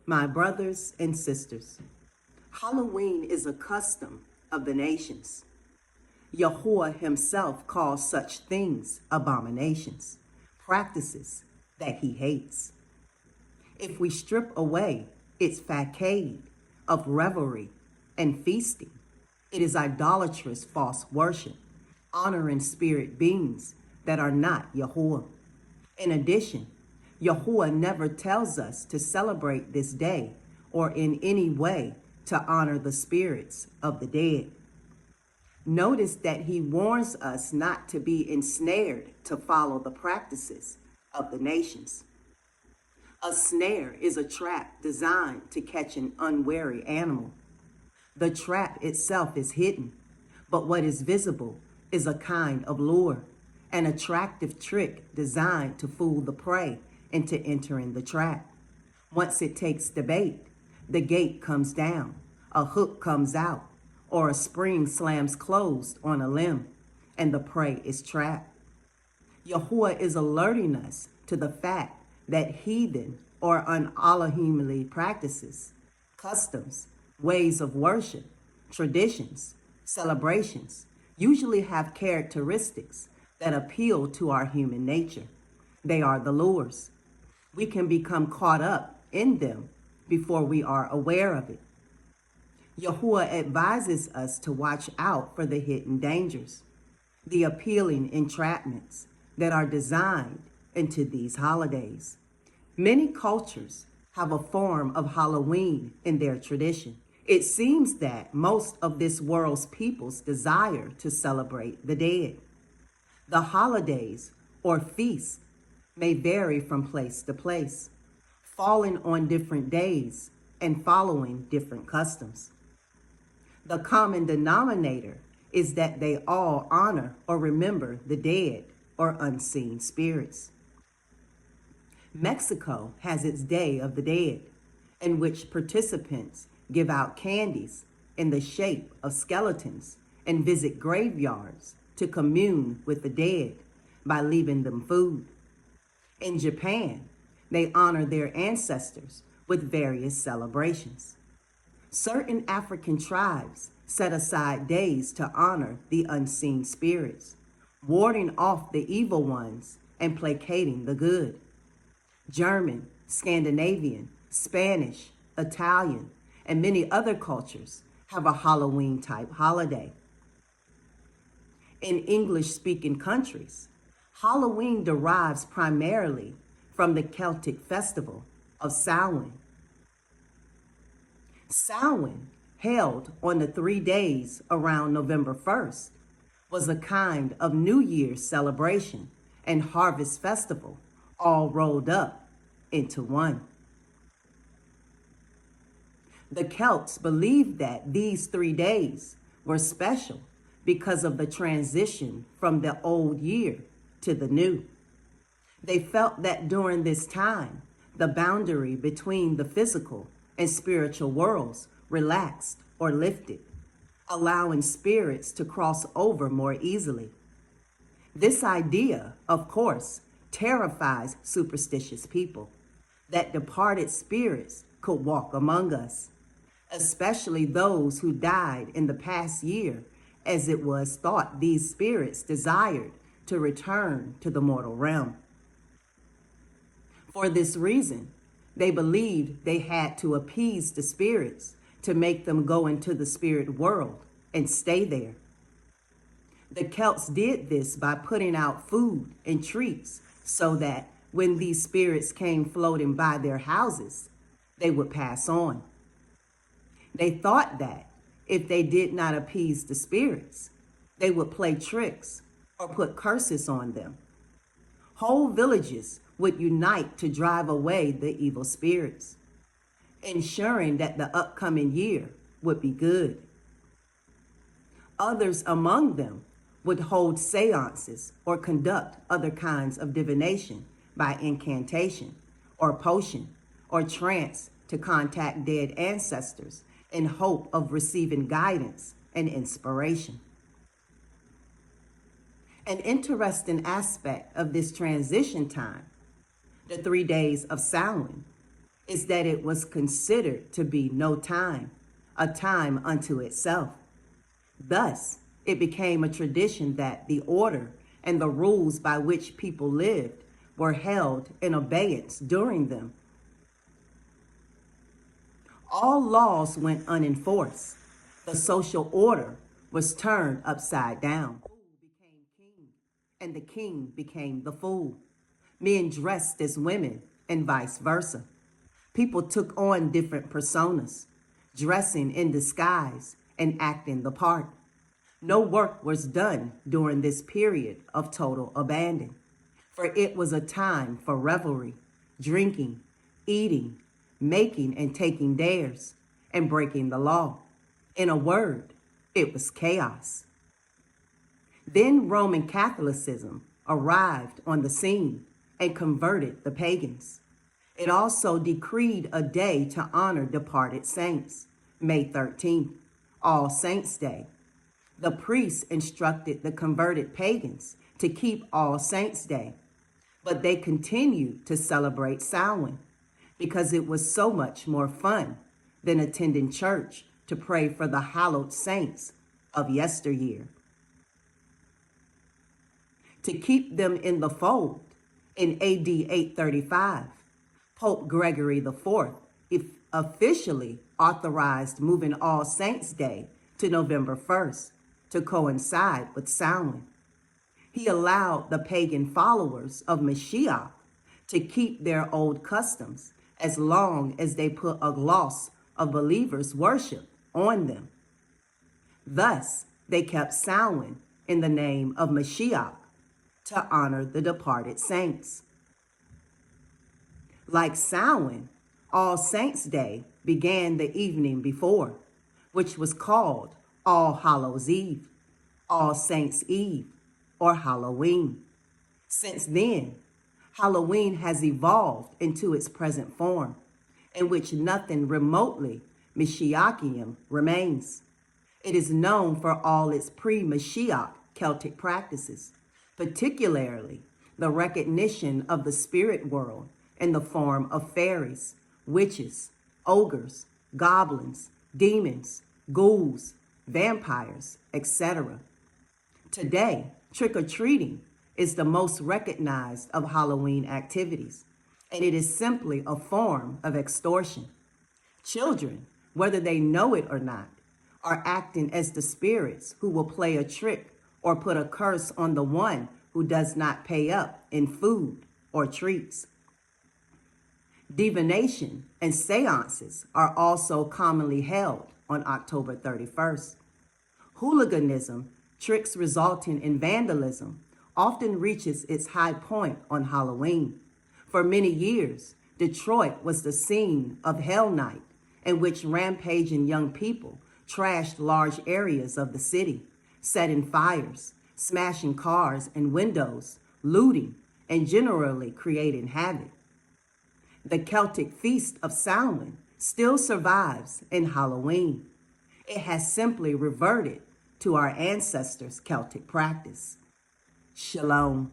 My brothers and sisters, Halloween is a custom of the nations. Yahuwah himself calls such things abominations, practices that he hates. If we strip away its facade of revelry and feasting, it is idolatrous false worship, honoring spirit beings that are not Yahuwah. In addition, Yahuwah never tells us to celebrate this day or in any way to honor the spirits of the dead. Notice that he warns us not to be ensnared to follow the practices of the nations. A snare is a trap designed to catch an unwary animal. The trap itself is hidden, but what is visible is a kind of lure, an attractive trick designed to fool the prey into entering the trap. Once it takes the bait, the gate comes down, a hook comes out, or a spring slams closed on a limb, and the prey is trapped. Yahuwah is alerting us to the fact that heathen or un-Elohimly practices, customs, ways of worship, traditions, celebrations usually have characteristics that appeal to our human nature. They are the lures. We can become caught up in them before we are aware of it. Yahuwah advises us to watch out for the hidden dangers, the appealing entrapments that are designed into these holidays. Many cultures have a form of Halloween in their tradition. It seems that most of this world's peoples desire to celebrate the dead. The holidays or feasts may vary from place to place, falling on different days and following different customs. The common denominator is that they all honor or remember the dead or unseen spirits. Mexico has its Day of the Dead, in which participants give out candies in the shape of skeletons and visit graveyards to commune with the dead by leaving them food. In Japan, they honor their ancestors with various celebrations. Certain African tribes set aside days to honor the unseen spirits, warding off the evil ones and placating the good. German, Scandinavian, Spanish, Italian, and many other cultures have a Halloween-type holiday. In English-speaking countries, Halloween derives primarily from the Celtic festival of Samhain. Samhain, held on the 3 days around November 1st, was a kind of New Year's celebration and harvest festival all rolled up into one. The Celts believed that these 3 days were special because of the transition from the old year to the new. They felt that during this time, the boundary between the physical and spiritual worlds relaxed or lifted, allowing spirits to cross over more easily. This idea, of course, terrifies superstitious people, that departed spirits could walk among us, especially those who died in the past year, as it was thought these spirits desired to return to the mortal realm. For this reason, they believed they had to appease the spirits to make them go into the spirit world and stay there. The Celts did this by putting out food and treats so that when these spirits came floating by their houses, they would pass on. They thought that if they did not appease the spirits, they would play tricks or put curses on them. Whole villages would unite to drive away the evil spirits, ensuring that the upcoming year would be good. Others among them would hold seances or conduct other kinds of divination by incantation or potion or trance to contact dead ancestors in hope of receiving guidance and inspiration. An interesting aspect of this transition time, the 3 days of Samhain, is that it was considered to be no time, a time unto itself. Thus, it became a tradition that the order and the rules by which people lived were held in abeyance during them. All laws went unenforced. The social order was turned upside down. The fool became king, and the king became the fool. Men dressed as women, and vice versa. People took on different personas, dressing in disguise and acting the part. No work was done during this period of total abandon, for it was a time for revelry, drinking, eating, making and taking dares, and breaking the law. In a word, it was chaos. Then Roman Catholicism arrived on the scene and converted the pagans. It also decreed a day to honor departed saints, May 13th, All Saints' Day. The priests instructed the converted pagans to keep All Saints' Day, but they continued to celebrate Samhain because it was so much more fun than attending church to pray for the hallowed saints of yesteryear. To keep them in the fold, in AD 835, Pope Gregory IV officially authorized moving All Saints' Day to November 1st to coincide with Samhain. He allowed the pagan followers of Mashiach to keep their old customs as long as they put a gloss of believers' worship on them. Thus, they kept Samhain in the name of Mashiach to honor the departed saints. Like Samhain, All Saints' Day began the evening before, which was called All Hallows' Eve, All Saints' Eve, or Halloween. Since then, Halloween has evolved into its present form, in which nothing remotely Mashiachian remains. It is known for all its pre-Mashiach Celtic practices, particularly the recognition of the spirit world in the form of fairies, witches, ogres, goblins, demons, ghouls, vampires, etc. Today, trick-or-treating is the most recognized of Halloween activities, and it is simply a form of extortion. Children, whether they know it or not, are acting as the spirits who will play a trick or put a curse on the one who does not pay up in food or treats. Divination and seances are also commonly held on October 31st. Hooliganism, tricks resulting in vandalism, often reaches its high point on Halloween. For many years, Detroit was the scene of Hell Night, in which rampaging young people trashed large areas of the city, setting fires, smashing cars and windows, looting, and generally creating havoc. The Celtic feast of Samhain still survives in Halloween. It has simply reverted to our ancestors' Celtic practice. Shalom.